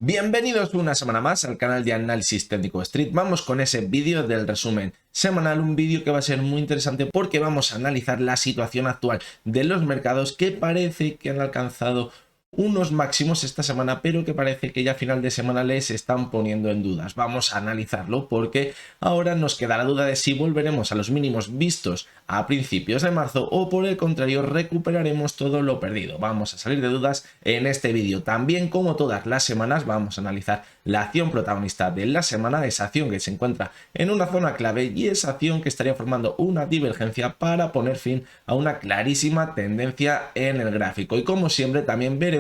Bienvenidos una semana más al canal de Análisis Técnico Street. Vamos con ese vídeo del resumen semanal, un vídeo que va a ser muy interesante porque vamos a analizar la situación actual de los mercados que parece que han alcanzado unos máximos esta semana, pero que parece que ya a final de semana les están poniendo en dudas. Vamos a analizarlo porque ahora nos queda la duda de si volveremos a los mínimos vistos a principios de marzo o por el contrario recuperaremos todo lo perdido. Vamos a salir de dudas en este vídeo. También, como todas las semanas, vamos a analizar la acción protagonista de la semana, esa acción que se encuentra en una zona clave y esa acción que estaría formando una divergencia para poner fin a una clarísima tendencia en el gráfico. Y como siempre también veremos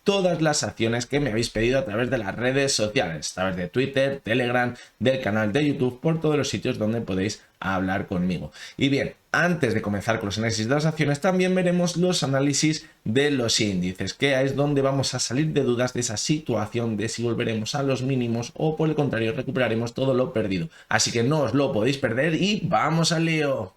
todas las acciones que me habéis pedido a través de las redes sociales, a través de Twitter, Telegram, del canal de YouTube, por todos los sitios donde podéis hablar conmigo. Y bien, antes de comenzar con los análisis de las acciones, también veremos los análisis de los índices, que es donde vamos a salir de dudas de esa situación de si volveremos a los mínimos o por el contrario recuperaremos todo lo perdido. Así que no os lo podéis perder y ¡vamos al lío!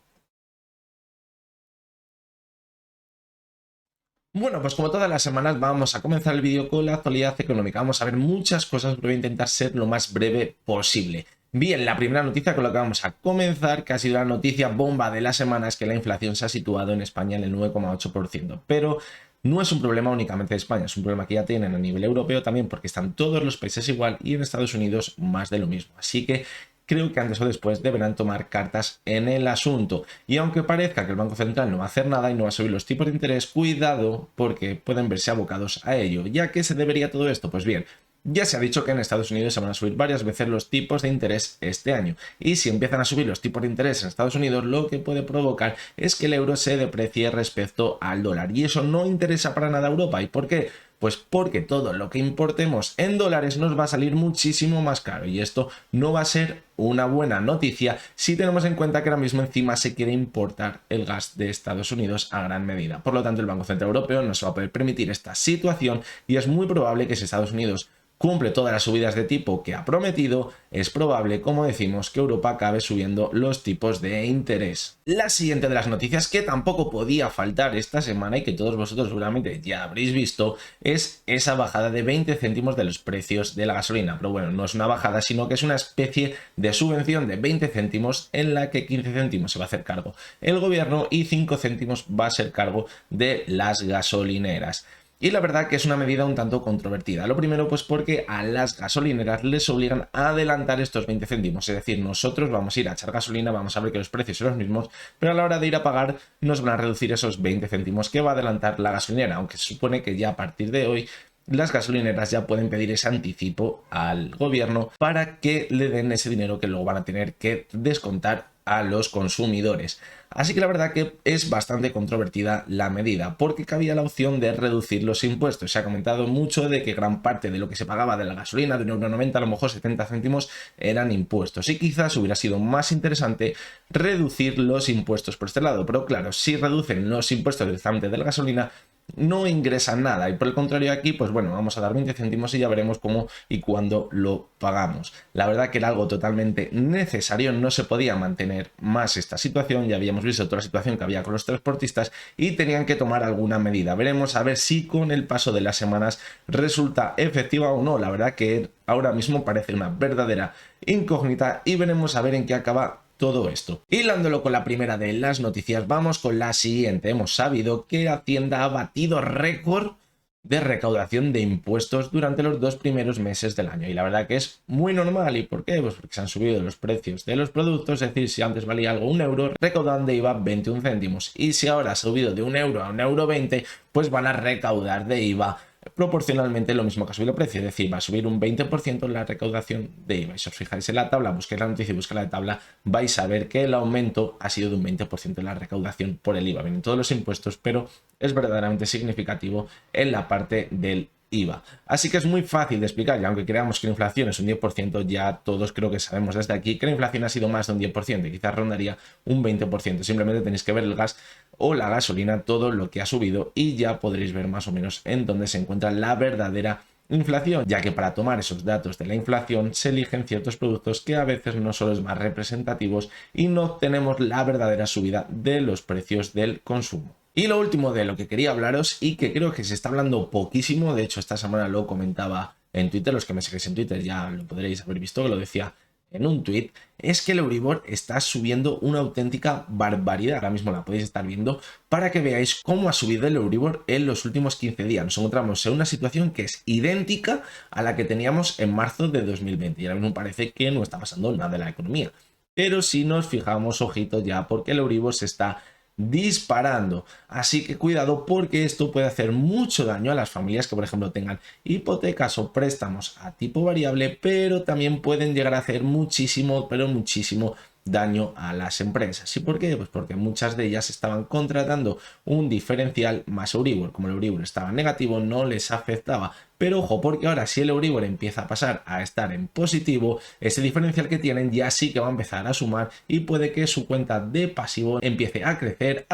Bueno, pues como todas las semanas vamos a comenzar el vídeo con la actualidad económica. Vamos a ver muchas cosas, pero voy a intentar ser lo más breve posible. Bien, la primera noticia con la que vamos a comenzar, que ha sido la noticia bomba de la semana, es que la inflación se ha situado en España en el 9,8%. Pero no es un problema únicamente de España, es un problema que ya tienen a nivel europeo también porque están todos los países igual y en Estados Unidos más de lo mismo. Así que creo que antes o después deberán tomar cartas en el asunto. Y aunque parezca que el Banco Central no va a hacer nada y no va a subir los tipos de interés, cuidado porque pueden verse abocados a ello. ¿Ya que se debería todo esto? Pues bien, ya se ha dicho que en Estados Unidos se van a subir varias veces los tipos de interés este año. Y si empiezan a subir los tipos de interés en Estados Unidos, lo que puede provocar es que el euro se deprecie respecto al dólar. Y eso no interesa para nada a Europa. ¿Y por qué? Pues porque todo lo que importemos en dólares nos va a salir muchísimo más caro y esto no va a ser una buena noticia si tenemos en cuenta que ahora mismo encima se quiere importar el gas de Estados Unidos a gran medida. Por lo tanto, el Banco Central Europeo no se va a poder permitir esta situación y es muy probable que si Estados Unidos cumple todas las subidas de tipo que ha prometido, es probable, como decimos, que Europa acabe subiendo los tipos de interés. La siguiente de las noticias que tampoco podía faltar esta semana y que todos vosotros seguramente ya habréis visto es esa bajada de 20 céntimos de los precios de la gasolina. Pero bueno, no es una bajada, sino que es una especie de subvención de 20 céntimos en la que 15 céntimos se va a hacer cargo el gobierno y 5 céntimos va a ser cargo de las gasolineras. Y la verdad que es una medida un tanto controvertida. Lo primero pues porque a las gasolineras les obligan a adelantar estos 20 céntimos. Es decir, nosotros vamos a ir a echar gasolina, vamos a ver que los precios son los mismos, pero a la hora de ir a pagar nos van a reducir esos 20 céntimos que va a adelantar la gasolinera. Aunque se supone que ya a partir de hoy las gasolineras ya pueden pedir ese anticipo al gobierno para que le den ese dinero que luego van a tener que descontar a los consumidores. Así que la verdad que es bastante controvertida la medida, porque cabía la opción de reducir los impuestos. Se ha comentado mucho de que gran parte de lo que se pagaba de la gasolina, de 1,90 €, a lo mejor 70 céntimos, eran impuestos. Y quizás hubiera sido más interesante reducir los impuestos por este lado. Pero claro, si reducen los impuestos directamente de la gasolina, no ingresan nada y por el contrario aquí pues bueno, vamos a dar 20 céntimos y ya veremos cómo y cuándo lo pagamos. La verdad que era algo totalmente necesario, no se podía mantener más esta situación, ya habíamos visto toda la situación que había con los transportistas y tenían que tomar alguna medida. Veremos a ver si con el paso de las semanas resulta efectiva o no. La verdad que ahora mismo parece una verdadera incógnita y veremos a ver en qué acaba todo esto. Hilándolo con la primera de las noticias, vamos con la siguiente. Hemos sabido que Hacienda ha batido récord de recaudación de impuestos durante los 2 primeros meses del año. Y la verdad que es muy normal. ¿Y por qué? Pues porque se han subido los precios de los productos. Es decir, si antes valía algo 1 €, recaudan de IVA 21 céntimos. Y si ahora ha subido de 1 € a 1,20 €, pues van a recaudar de IVA proporcionalmente lo mismo que ha subido el precio, es decir, va a subir un 20% la recaudación de IVA. Y si os fijáis en la tabla, busquéis la noticia y busquéis la tabla, vais a ver que el aumento ha sido de un 20% de la recaudación por el IVA. Vienen todos los impuestos, pero es verdaderamente significativo en la parte del IVA. Así que es muy fácil de explicar, y aunque creamos que la inflación es un 10%, ya todos creo que sabemos desde aquí que la inflación ha sido más de un 10%, y quizás rondaría un 20%. Simplemente tenéis que ver el gas o la gasolina, todo lo que ha subido, y ya podréis ver más o menos en dónde se encuentra la verdadera inflación, ya que para tomar esos datos de la inflación se eligen ciertos productos que a veces no son los más representativos y no tenemos la verdadera subida de los precios del consumo. Y lo último de lo que quería hablaros y que creo que se está hablando poquísimo, de hecho esta semana lo comentaba en Twitter, los que me seguís en Twitter ya lo podréis haber visto, que lo decía en un tweet, es que el Euribor está subiendo una auténtica barbaridad. Ahora mismo la podéis estar viendo para que veáis cómo ha subido el Euribor en los últimos 15 días. Nos encontramos en una situación que es idéntica a la que teníamos en marzo de 2020 y ahora mismo parece que no está pasando nada en la economía. Pero si nos fijamos, ojito ya, porque el Euribor se está disparando, así que cuidado porque esto puede hacer mucho daño a las familias que por ejemplo tengan hipotecas o préstamos a tipo variable, pero también pueden llegar a hacer muchísimo, pero muchísimo daño a las empresas. ¿Y por qué? Pues porque muchas de ellas estaban contratando un diferencial más Euribor. Como el Euribor estaba negativo, no les afectaba. Pero ojo, porque ahora si el Euribor empieza a pasar a estar en positivo, ese diferencial que tienen ya sí que va a empezar a sumar y puede que su cuenta de pasivo empiece a crecer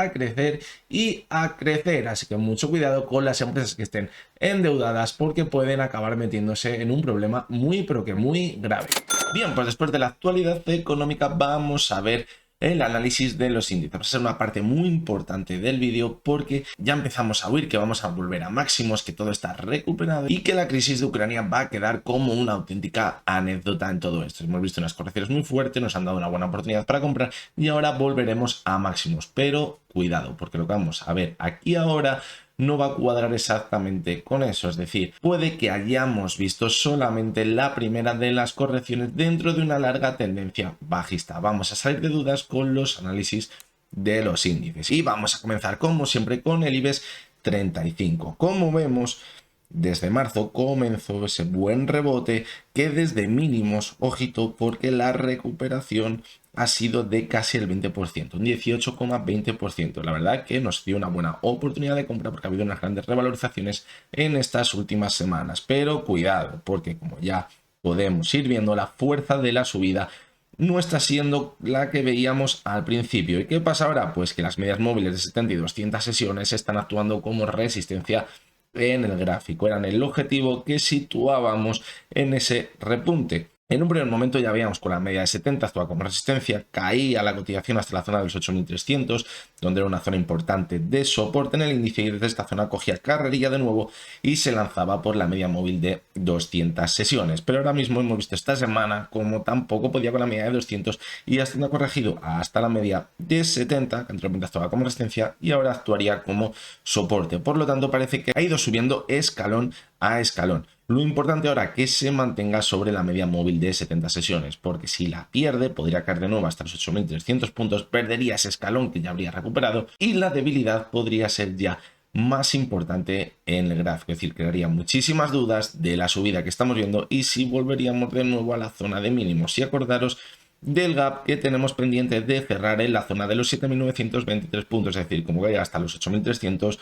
y a crecer. Así que mucho cuidado con las empresas que estén endeudadas porque pueden acabar metiéndose en un problema muy, pero que muy grave. Bien, pues después de la actualidad económica vamos a ver el análisis de los índices. Va a ser una parte muy importante del vídeo porque ya empezamos a oír que vamos a volver a máximos, que todo está recuperado y que la crisis de Ucrania va a quedar como una auténtica anécdota en todo esto. Hemos visto unas correcciones muy fuertes, nos han dado una buena oportunidad para comprar y ahora volveremos a máximos. Pero cuidado, porque lo que vamos a ver aquí ahora no va a cuadrar exactamente con eso, es decir, puede que hayamos visto solamente la primera de las correcciones dentro de una larga tendencia bajista. Vamos a salir de dudas con los análisis de los índices y vamos a comenzar como siempre con el IBEX 35. Como vemos, desde marzo comenzó ese buen rebote que desde mínimos, ojito, porque la recuperación ha sido de casi el 20%, un 18,20%. La verdad que nos dio una buena oportunidad de compra porque ha habido unas grandes revalorizaciones en estas últimas semanas. Pero cuidado, porque como ya podemos ir viendo, la fuerza de la subida no está siendo la que veíamos al principio. ¿Y qué pasa ahora? Pues que las medias móviles de 70 y 200 sesiones están actuando como resistencia en el gráfico. Eran el objetivo que situábamos en ese repunte. En un primer momento ya veíamos con la media de 70 actuaba como resistencia, caía la cotización hasta la zona de los 8.300, donde era una zona importante de soporte en el índice y desde esta zona cogía carrerilla de nuevo y se lanzaba por la media móvil de 200 sesiones. Pero ahora mismo hemos visto esta semana como tampoco podía con la media de 200 y hasta ha corregido hasta la media de 70, que anteriormente actuaba como resistencia y ahora actuaría como soporte. Por lo tanto parece que ha ido subiendo escalón a escalón. Lo importante ahora es que se mantenga sobre la media móvil de 70 sesiones, porque si la pierde, podría caer de nuevo hasta los 8.300 puntos, perdería ese escalón que ya habría recuperado y la debilidad podría ser ya más importante en el gráfico, es decir, crearía muchísimas dudas de la subida que estamos viendo y si volveríamos de nuevo a la zona de mínimos. Y acordaros del gap que tenemos pendiente de cerrar en la zona de los 7.923 puntos, es decir, como que llega hasta los 8.300,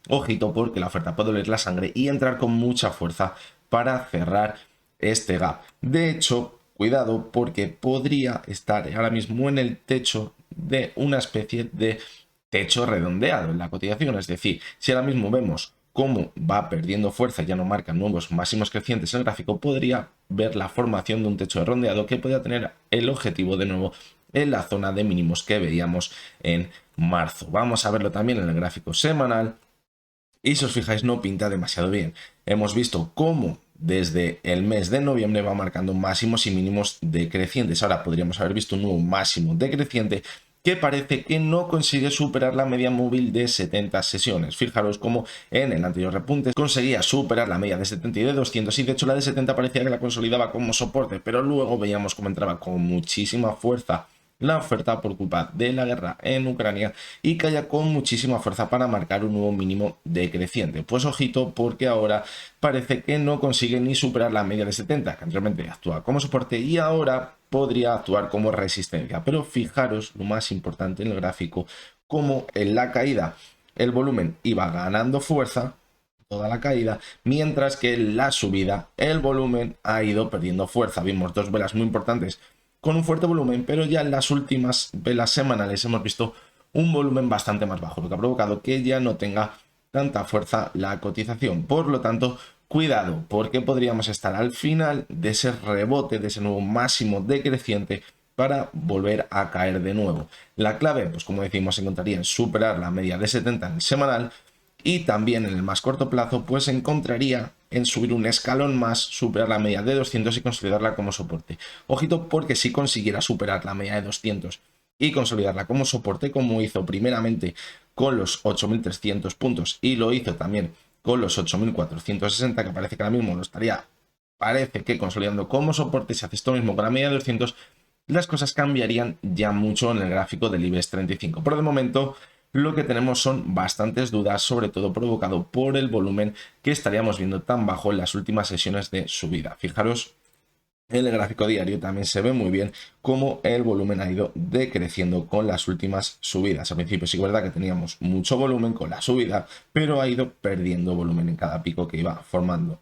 ojito porque la oferta puede oler la sangre y entrar con mucha fuerza para cerrar este gap. De hecho, cuidado porque podría estar ahora mismo en el techo de una especie de techo redondeado en la cotización. Es decir, si ahora mismo vemos cómo va perdiendo fuerza, ya no marca nuevos máximos crecientes en el gráfico, podría ver la formación de un techo redondeado que podría tener el objetivo de nuevo en la zona de mínimos que veíamos en marzo. Vamos a verlo también en el gráfico semanal. Y si os fijáis no pinta demasiado bien. Hemos visto cómo desde el mes de noviembre va marcando máximos y mínimos decrecientes. Ahora podríamos haber visto un nuevo máximo decreciente que parece que no consigue superar la media móvil de 70 sesiones. Fijaros cómo en el anterior repunte conseguía superar la media de 70 y de 200 y de hecho la de 70 parecía que la consolidaba como soporte, pero luego veíamos cómo entraba con muchísima fuerza la oferta por culpa de la guerra en Ucrania y caía con muchísima fuerza para marcar un nuevo mínimo decreciente. Pues ojito porque ahora parece que no consigue ni superar la media de 70, que anteriormente actuaba como soporte y ahora podría actuar como resistencia. Pero fijaros lo más importante en el gráfico, como en la caída el volumen iba ganando fuerza toda la caída, mientras que en la subida el volumen ha ido perdiendo fuerza. Vimos dos velas muy importantes con un fuerte volumen, pero ya en las últimas velas semanales hemos visto un volumen bastante más bajo, lo que ha provocado que ya no tenga tanta fuerza la cotización. Por lo tanto, cuidado, porque podríamos estar al final de ese rebote, de ese nuevo máximo decreciente para volver a caer de nuevo. La clave, pues como decimos, se encontraría en superar la media de 70 en el semanal y también en el más corto plazo, pues se encontraría en subir un escalón más, superar la media de 200 y consolidarla como soporte. Ojito, porque si consiguiera superar la media de 200 y consolidarla como soporte, como hizo primeramente con los 8.300 puntos y lo hizo también con los 8.460, que parece que ahora mismo lo estaría, parece que consolidando como soporte. Si hace esto mismo con la media de 200, las cosas cambiarían ya mucho en el gráfico del IBEX 35. Pero de momento lo que tenemos son bastantes dudas, sobre todo provocado por el volumen que estaríamos viendo tan bajo en las últimas sesiones de subida. Fijaros, en el gráfico diario también se ve muy bien cómo el volumen ha ido decreciendo con las últimas subidas. Al principio sí es verdad que teníamos mucho volumen con la subida, pero ha ido perdiendo volumen en cada pico que iba formando.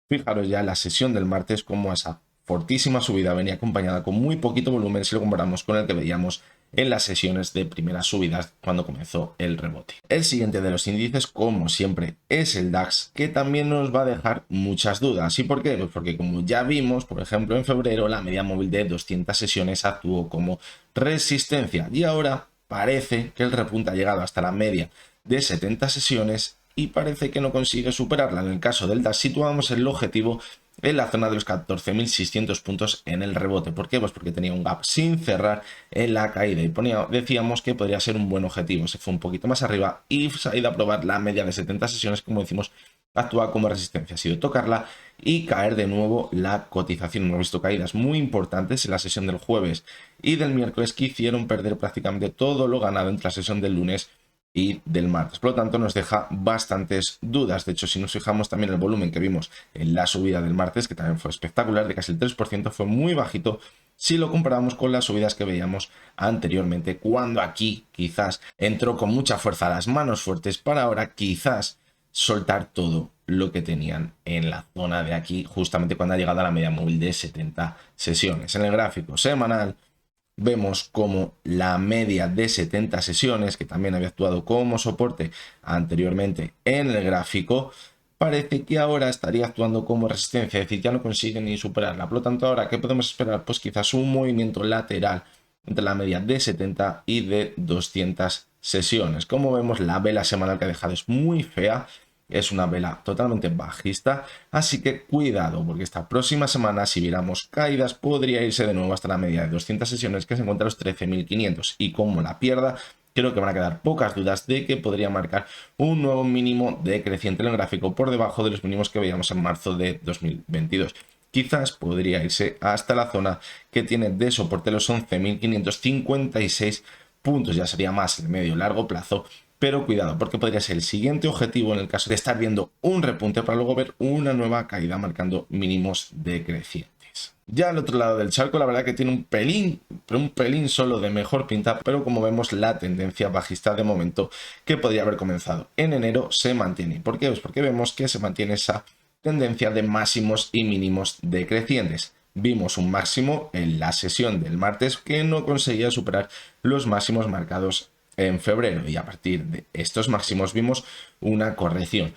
Fijaros ya en la sesión del martes cómo esa fortísima subida venía acompañada con muy poquito volumen si lo comparamos con el que veíamos en las sesiones de primeras subidas cuando comenzó el rebote. El siguiente de los índices, como siempre, es el DAX, que también nos va a dejar muchas dudas. ¿Y por qué? Pues porque, como ya vimos, por ejemplo, en febrero la media móvil de 200 sesiones actuó como resistencia y ahora parece que el repunte ha llegado hasta la media de 70 sesiones y parece que no consigue superarla. En el caso del DAX situamos el objetivo en la zona de los 14.600 puntos en el rebote. ¿Por qué? Pues porque tenía un gap sin cerrar en la caída y decíamos que podría ser un buen objetivo. Se fue un poquito más arriba y se ha ido a probar la media de 70 sesiones, como decimos, actúa como resistencia. Ha sido tocarla y caer de nuevo la cotización. Hemos visto caídas muy importantes en la sesión del jueves y del miércoles que hicieron perder prácticamente todo lo ganado entre la sesión del lunes y del martes. Por lo tanto, nos deja bastantes dudas. De hecho, si nos fijamos también el volumen que vimos en la subida del martes, que también fue espectacular, de casi el 3%, fue muy bajito si lo comparamos con las subidas que veíamos anteriormente, cuando aquí quizás entró con mucha fuerza a las manos fuertes para ahora quizás soltar todo lo que tenían en la zona de aquí, justamente cuando ha llegado a la media móvil de 70 sesiones. En el gráfico semanal vemos como la media de 70 sesiones, que también había actuado como soporte anteriormente en el gráfico, parece que ahora estaría actuando como resistencia, es decir, ya no consigue ni superarla. Por lo tanto, ahora, ¿qué podemos esperar? Pues quizás un movimiento lateral entre la media de 70 y de 200 sesiones. Como vemos, la vela semanal que ha dejado es muy fea. Es una vela totalmente bajista, así que cuidado, porque esta próxima semana, si viéramos caídas, podría irse de nuevo hasta la media de 200 sesiones, que se encuentra a los 13.500. Y como la pierda, creo que van a quedar pocas dudas de que podría marcar un nuevo mínimo decreciente en el gráfico por debajo de los mínimos que veíamos en marzo de 2022. Quizás podría irse hasta la zona que tiene de soporte los 11.556 puntos, ya sería más el medio largo plazo. Pero cuidado, porque podría ser el siguiente objetivo en el caso de estar viendo un repunte para luego ver una nueva caída marcando mínimos decrecientes. Ya al otro lado del charco, la verdad que tiene un pelín, pero un pelín solo de mejor pinta, pero como vemos la tendencia bajista de momento que podría haber comenzado en enero se mantiene. ¿Por qué? Pues porque vemos que se mantiene esa tendencia de máximos y mínimos decrecientes. Vimos un máximo en la sesión del martes que no conseguía superar los máximos marcados en febrero y a partir de estos máximos vimos una corrección.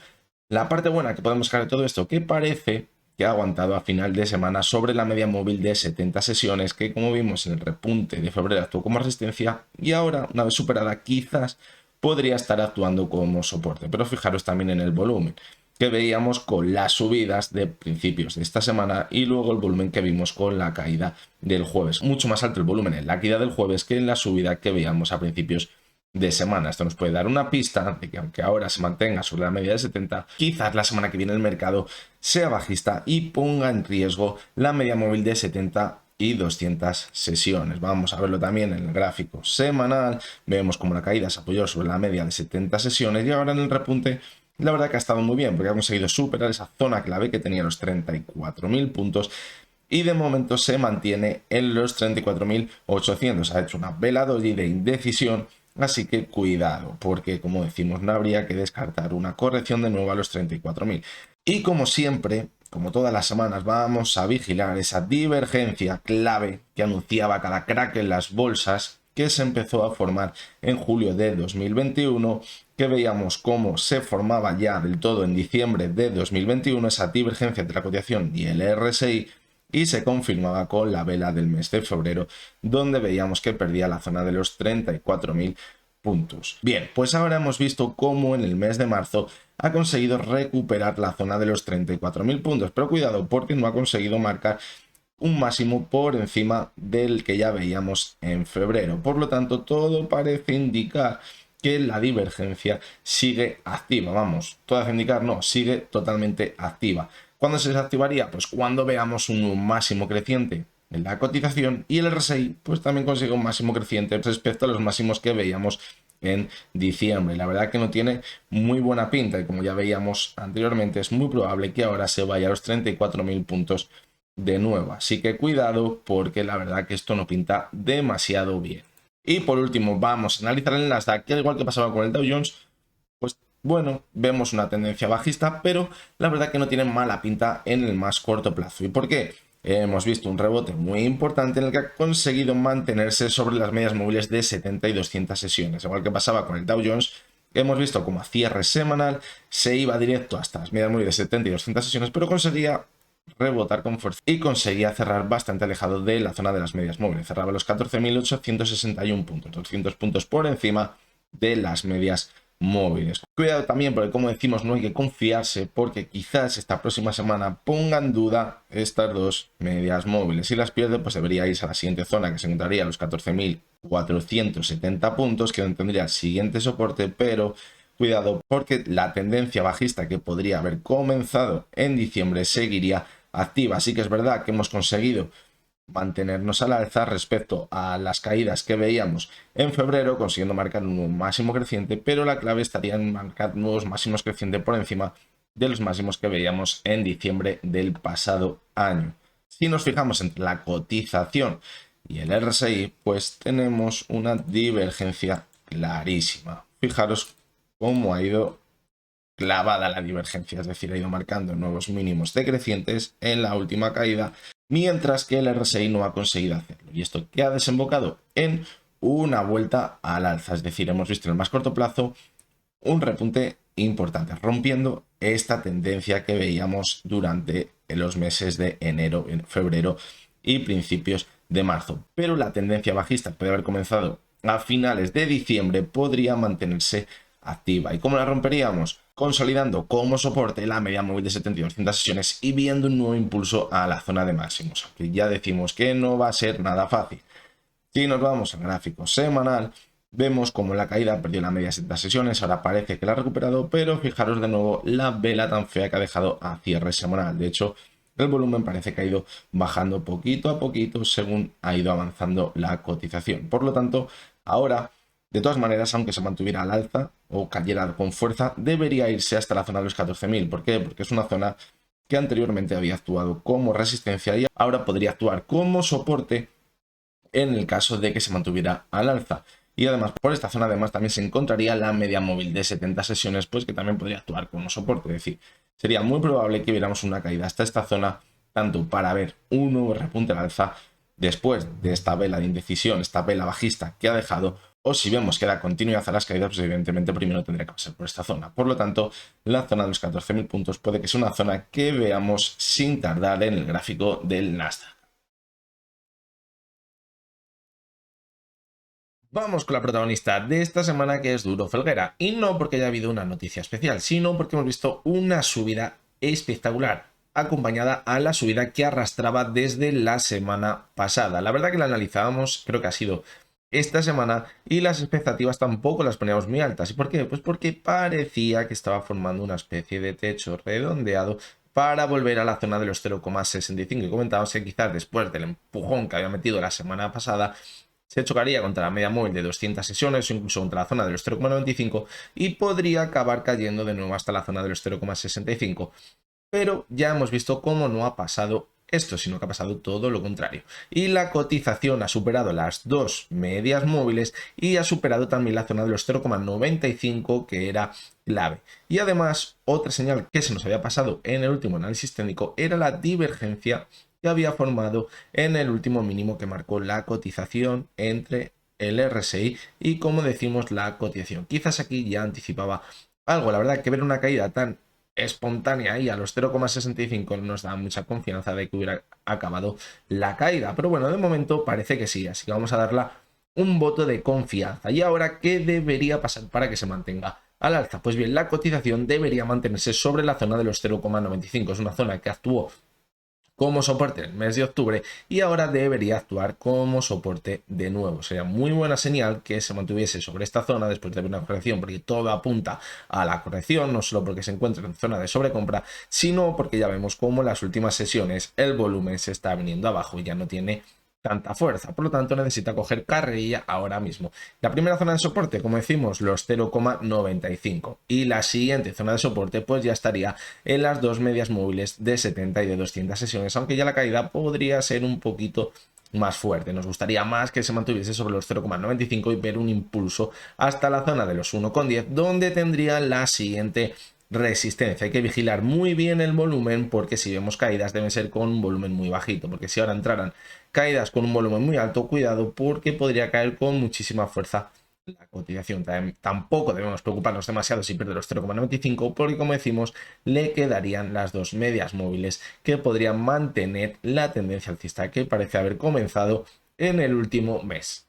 La parte buena que podemos sacar de todo esto, que parece que ha aguantado a final de semana sobre la media móvil de 70 sesiones, que como vimos en el repunte de febrero actuó como resistencia y ahora, una vez superada, quizás podría estar actuando como soporte. Pero fijaros también en el volumen que veíamos con las subidas de principios de esta semana y luego el volumen que vimos con la caída del jueves. Mucho más alto el volumen en la caída del jueves que en la subida que veíamos a principios de semana. Esto nos puede dar una pista de que aunque ahora se mantenga sobre la media de 70, quizás la semana que viene el mercado sea bajista y ponga en riesgo la media móvil de 70 y 200 sesiones. Vamos a verlo también en el gráfico semanal. Vemos como la caída se apoyó sobre la media de 70 sesiones y ahora en el repunte la verdad que ha estado muy bien porque ha conseguido superar esa zona clave que tenía los 34.000 puntos y de momento se mantiene en los 34.800. Ha hecho una vela doji de indecisión, así que cuidado, porque como decimos, no habría que descartar una corrección de nuevo a los 34.000. Y como siempre, como todas las semanas, vamos a vigilar esa divergencia clave que anunciaba cada crack en las bolsas, que se empezó a formar en julio de 2021, que veíamos cómo se formaba ya del todo en diciembre de 2021 esa divergencia entre la cotización y el RSI, y se confirmaba con la vela del mes de febrero, donde veíamos que perdía la zona de los 34.000 puntos. Bien, pues ahora hemos visto cómo en el mes de marzo ha conseguido recuperar la zona de los 34.000 puntos, pero cuidado porque no ha conseguido marcar un máximo por encima del que ya veíamos en febrero. Por lo tanto, todo parece indicar que la divergencia sigue activa. Vamos, todo hace indicar, no, sigue totalmente activa. ¿Cuándo se desactivaría? Pues cuando veamos un máximo creciente en la cotización y el RSI pues también consigue un máximo creciente respecto a los máximos que veíamos en diciembre. La verdad que no tiene muy buena pinta y como ya veíamos anteriormente es muy probable que ahora se vaya a los 34.000 puntos de nuevo. Así que cuidado porque la verdad que esto no pinta demasiado bien. Y por último vamos a analizar el Nasdaq, que al igual que pasaba con el Dow Jones, pues bueno, vemos una tendencia bajista, pero la verdad que no tiene mala pinta en el más corto plazo. ¿Y por qué? Hemos visto un rebote muy importante en el que ha conseguido mantenerse sobre las medias móviles de 70 y 200 sesiones. Igual que pasaba con el Dow Jones, hemos visto como a cierre semanal se iba directo hasta las medias móviles de 70 y 200 sesiones, pero conseguía rebotar con fuerza y conseguía cerrar bastante alejado de la zona de las medias móviles. Cerraba los 14.861 puntos, 200 puntos por encima de las medias móviles. Cuidado también porque, como decimos, no hay que confiarse porque quizás esta próxima semana ponga en duda estas dos medias móviles. Si las pierde, pues debería irse a la siguiente zona, que se encontraría a los 14.470 puntos, que tendría el siguiente soporte, pero cuidado porque la tendencia bajista que podría haber comenzado en diciembre seguiría activa. Así que es verdad que hemos conseguido mantenernos al alza respecto a las caídas que veíamos en febrero, consiguiendo marcar un máximo creciente, pero la clave estaría en marcar nuevos máximos crecientes por encima de los máximos que veíamos en diciembre del pasado año. Si nos fijamos entre la cotización y el RSI, pues tenemos una divergencia clarísima. Fijaros cómo ha ido clavada la divergencia, es decir, ha ido marcando nuevos mínimos decrecientes en la última caída, mientras que el RSI no ha conseguido hacerlo. Y esto que ha desembocado en una vuelta al alza, es decir, hemos visto en el más corto plazo un repunte importante, rompiendo esta tendencia que veíamos durante los meses de enero, febrero y principios de marzo. Pero la tendencia bajista puede haber comenzado a finales de diciembre, podría mantenerse activa. ¿Y cómo la romperíamos? Consolidando como soporte la media móvil de 70 y 200 sesiones y viendo un nuevo impulso a la zona de máximos, aunque ya decimos que no va a ser nada fácil. Si nos vamos al gráfico semanal, vemos como la caída perdió la media de 70 sesiones, ahora parece que la ha recuperado, pero fijaros de nuevo la vela tan fea que ha dejado a cierre semanal. De hecho, el volumen parece que ha ido bajando poquito a poquito según ha ido avanzando la cotización. Por lo tanto, ahora, de todas maneras, aunque se mantuviera al alza o cayera con fuerza, debería irse hasta la zona de los 14.000. ¿Por qué? Porque es una zona que anteriormente había actuado como resistencia y ahora podría actuar como soporte en el caso de que se mantuviera al alza. Y además, por esta zona además también se encontraría la media móvil de 70 sesiones, pues que también podría actuar como soporte. Es decir, sería muy probable que viéramos una caída hasta esta zona, tanto para ver un nuevo repunte al alza después de esta vela de indecisión, esta vela bajista que ha dejado, o si vemos que da continuidad a las caídas, pues evidentemente primero tendría que pasar por esta zona. Por lo tanto, la zona de los 14.000 puntos puede que sea una zona que veamos sin tardar en el gráfico del Nasdaq. Vamos con la protagonista de esta semana, que es Duro Felguera, y no porque haya habido una noticia especial, sino porque hemos visto una subida espectacular, acompañada a la subida que arrastraba desde la semana pasada. La verdad que la analizábamos, creo que ha sido esta semana, y las expectativas tampoco las poníamos muy altas. ¿Y por qué? Pues porque parecía que estaba formando una especie de techo redondeado para volver a la zona de los 0,65, y comentábamos que quizás después del empujón que había metido la semana pasada se chocaría contra la media móvil de 200 sesiones o incluso contra la zona de los 0,95 y podría acabar cayendo de nuevo hasta la zona de los 0,65. Pero ya hemos visto cómo no ha pasado esto, sino que ha pasado todo lo contrario. Y la cotización ha superado las dos medias móviles y ha superado también la zona de los 0,95, que era clave. Y además, otra señal que se nos había pasado en el último análisis técnico era la divergencia que había formado en el último mínimo que marcó la cotización entre el RSI y, como decimos, la cotización. Quizás aquí ya anticipaba algo. La verdad que ver una caída tan espontánea y a los 0,65 nos da mucha confianza de que hubiera acabado la caída. Pero bueno, de momento parece que sí, así que vamos a darla un voto de confianza. Y ahora, ¿qué debería pasar para que se mantenga al alza. Pues bien, la cotización debería mantenerse sobre la zona de los 0,95. Es una zona que actuó como soporte en el mes de octubre y ahora debería actuar como soporte de nuevo. Sería muy buena señal que se mantuviese sobre esta zona después de una corrección, porque todo apunta a la corrección, no solo porque se encuentra en zona de sobrecompra, sino porque ya vemos cómo en las últimas sesiones el volumen se está viniendo abajo y ya no tiene tanta fuerza, por lo tanto necesita coger carrerilla ahora mismo. La primera zona de soporte, como decimos, los 0,95 y la siguiente zona de soporte pues ya estaría en las dos medias móviles de 70 y de 200 sesiones, aunque ya la caída podría ser un poquito más fuerte. Nos gustaría más que se mantuviese sobre los 0,95 y ver un impulso hasta la zona de los 1,10, donde tendría la siguiente resistencia. Hay que vigilar muy bien el volumen, porque si vemos caídas deben ser con un volumen muy bajito, porque si ahora entraran caídas con un volumen muy alto, cuidado, porque podría caer con muchísima fuerza la cotización. Tampoco debemos preocuparnos demasiado si pierde los 0,95, porque como decimos, le quedarían las dos medias móviles que podrían mantener la tendencia alcista que parece haber comenzado en el último mes.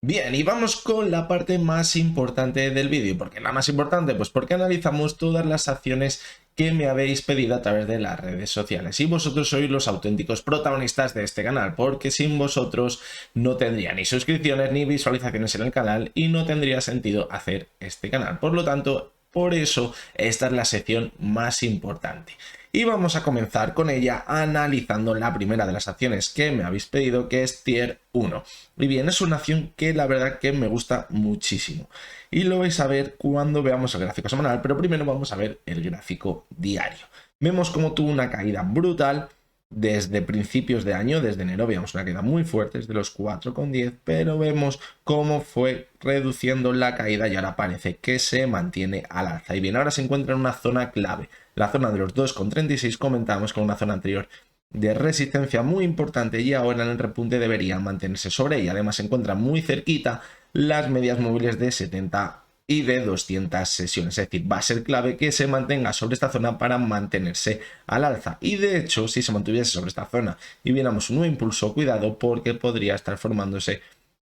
Bien, y vamos con la parte más importante del vídeo. ¿Por qué la más importante? Pues porque analizamos todas las acciones que me habéis pedido a través de las redes sociales. Y vosotros sois los auténticos protagonistas de este canal, porque sin vosotros no tendría ni suscripciones ni visualizaciones en el canal y no tendría sentido hacer este canal. Por lo tanto, por eso esta es la sección más importante. Y vamos a comenzar con ella analizando la primera de las acciones que me habéis pedido, que es Tier 1. Y bien, es una acción que la verdad que me gusta muchísimo. Y lo vais a ver cuando veamos el gráfico semanal, pero primero vamos a ver el gráfico diario. Vemos cómo tuvo una caída brutal desde principios de año, desde enero, veíamos una caída muy fuerte, desde los 4,10, pero vemos cómo fue reduciendo la caída y ahora parece que se mantiene al alza. Y bien, ahora se encuentra en una zona clave, la zona de los 2,36, comentamos con una zona anterior de resistencia muy importante y ahora en el repunte debería mantenerse sobre ella. Además se encuentran muy cerquita las medias móviles de 70 y de 200 sesiones, es decir, va a ser clave que se mantenga sobre esta zona para mantenerse al alza. Y de hecho, si se mantuviese sobre esta zona y viéramos un nuevo impulso, cuidado, porque podría estar formándose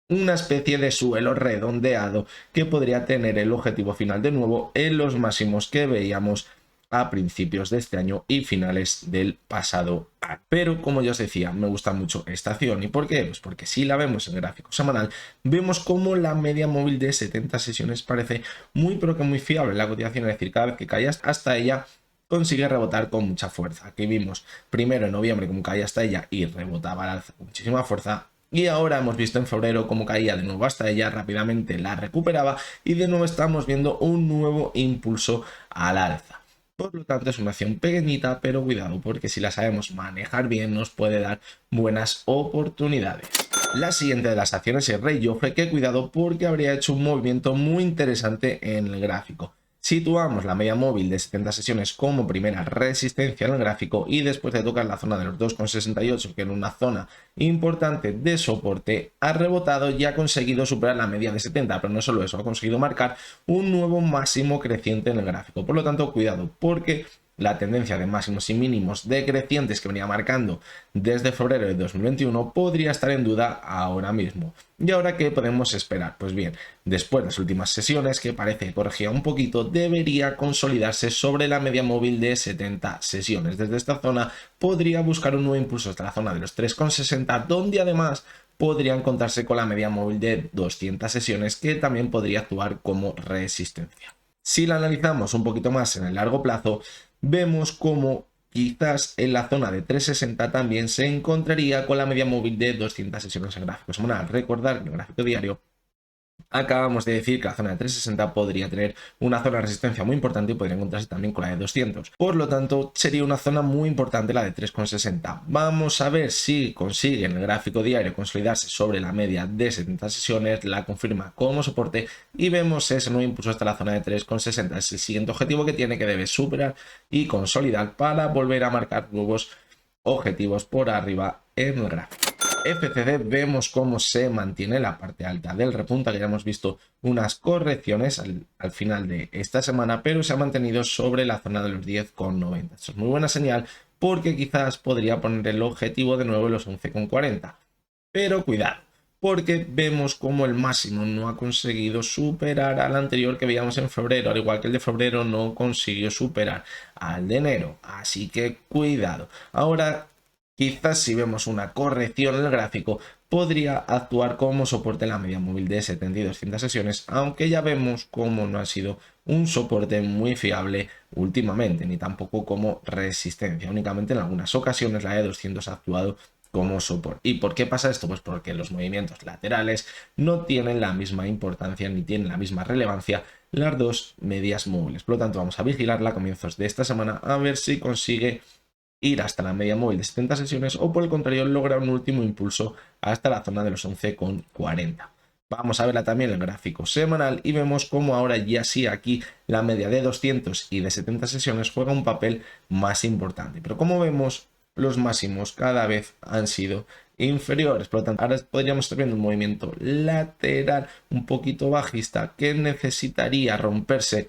una especie de suelo redondeado que podría tener el objetivo final de nuevo en los máximos que veíamos a principios de este año y finales del pasado año. Pero como ya os decía, me gusta mucho esta acción. ¿Y por qué? Pues porque si la vemos en el gráfico semanal, vemos como la media móvil de 70 sesiones parece muy pero que muy fiable en la cotización, es decir, cada vez que cae hasta ella consigue rebotar con mucha fuerza. Aquí vimos primero en noviembre como caía hasta ella y rebotaba al alza con muchísima fuerza. Y ahora hemos visto en febrero cómo caía de nuevo hasta ella, rápidamente la recuperaba y de nuevo estamos viendo un nuevo impulso al alza. Por lo tanto, es una acción pequeñita, pero cuidado, porque si la sabemos manejar bien, nos puede dar buenas oportunidades. La siguiente de las acciones es Rey Joffre, que cuidado porque habría hecho un movimiento muy interesante en el gráfico. Situamos la media móvil de 70 sesiones como primera resistencia en el gráfico y después de tocar la zona de los 2,68, que era una zona importante de soporte, ha rebotado y ha conseguido superar la media de 70, pero no solo eso, ha conseguido marcar un nuevo máximo creciente en el gráfico. Por lo tanto, cuidado, porque la tendencia de máximos y mínimos decrecientes que venía marcando desde febrero de 2021 podría estar en duda ahora mismo. ¿Y ahora qué podemos esperar? Pues bien, después de las últimas sesiones, que parece que corregía un poquito, debería consolidarse sobre la media móvil de 70 sesiones. Desde esta zona podría buscar un nuevo impulso hasta la zona de los 3,60, donde además podría encontrarse con la media móvil de 200 sesiones, que también podría actuar como resistencia. Si la analizamos un poquito más en el largo plazo, vemos como quizás en la zona de 360 también se encontraría con la media móvil de 200 sesiones en gráfico semanal. Recordar que en el gráfico diario acabamos de decir que la zona de 360 podría tener una zona de resistencia muy importante y podría encontrarse también con la de 200. Por lo tanto, sería una zona muy importante la de 3,60. Vamos a ver si consigue en el gráfico diario consolidarse sobre la media de 70 sesiones, la confirma como soporte y vemos ese nuevo impulso hasta la zona de 3,60. Es el siguiente objetivo que tiene, que debe superar y consolidar para volver a marcar nuevos objetivos por arriba en el gráfico. FCD vemos cómo se mantiene la parte alta del repunte, que ya hemos visto unas correcciones al final de esta semana, pero se ha mantenido sobre la zona de los 10,90. Esto es muy buena señal porque quizás podría poner el objetivo de nuevo en los 11,40. Pero cuidado, porque vemos como el máximo no ha conseguido superar al anterior que veíamos en febrero, al igual que el de febrero no consiguió superar al de enero, así que cuidado. Ahora, quizás si vemos una corrección en el gráfico, podría actuar como soporte en la media móvil de 70 y 200 sesiones, aunque ya vemos cómo no ha sido un soporte muy fiable últimamente, ni tampoco como resistencia. Únicamente en algunas ocasiones la de 200 ha actuado como soporte. ¿Y por qué pasa esto? Pues porque los movimientos laterales no tienen la misma importancia ni tienen la misma relevancia las dos medias móviles. Por lo tanto, vamos a vigilarla a comienzos de esta semana a ver si consigue ir hasta la media móvil de 70 sesiones o por el contrario logra un último impulso hasta la zona de los 11,40. Vamos a verla también en el gráfico semanal y vemos cómo ahora ya sí aquí la media de 200 y de 70 sesiones juega un papel más importante. Pero como vemos, los máximos cada vez han sido inferiores. Por lo tanto, ahora podríamos estar viendo un movimiento lateral un poquito bajista que necesitaría romperse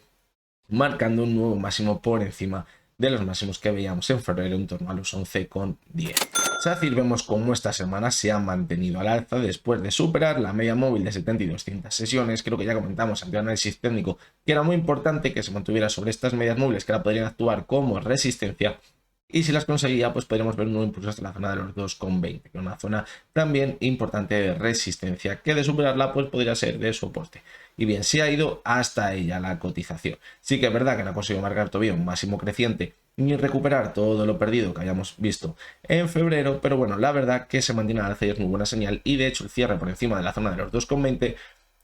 marcando un nuevo máximo por encima de los máximos que veíamos en febrero en torno a los 11,10. SACIR vemos cómo esta semana se ha mantenido al alza después de superar la media móvil de 70 y 200 sesiones. Creo que ya comentamos ante el análisis técnico que era muy importante que se mantuviera sobre estas medias móviles que ahora podrían actuar como resistencia. Y si las conseguía, pues podríamos ver un nuevo impulso hasta la zona de los 2,20, que es una zona también importante de resistencia, que de superarla pues podría ser de soporte. Y bien, se ha ido hasta ella la cotización. Sí que es verdad que no ha conseguido marcar todavía un máximo creciente ni recuperar todo lo perdido que hayamos visto en febrero, pero bueno, la verdad que se mantiene al alza y es muy buena señal, y de hecho el cierre por encima de la zona de los 2,20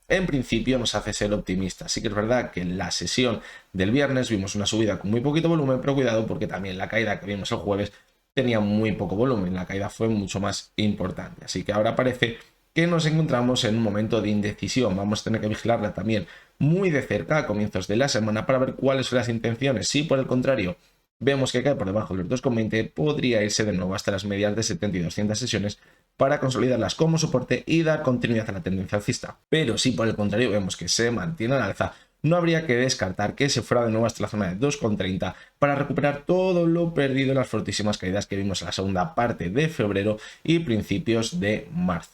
en principio nos hace ser optimistas. Sí que es verdad que en la sesión del viernes vimos una subida con muy poquito volumen, pero cuidado porque también la caída que vimos el jueves tenía muy poco volumen, la caída fue mucho más importante. Así que ahora parece que nos encontramos en un momento de indecisión. Vamos a tener que vigilarla también muy de cerca a comienzos de la semana para ver cuáles son las intenciones. Si por el contrario vemos que cae por debajo de los 2,20, podría irse de nuevo hasta las medias de 70 y 200 sesiones para consolidarlas como soporte y dar continuidad a la tendencia alcista. Pero si por el contrario vemos que se mantiene al alza, no habría que descartar que se fuera de nuevo hasta la zona de 2,30 para recuperar todo lo perdido en las fortísimas caídas que vimos en la segunda parte de febrero y principios de marzo.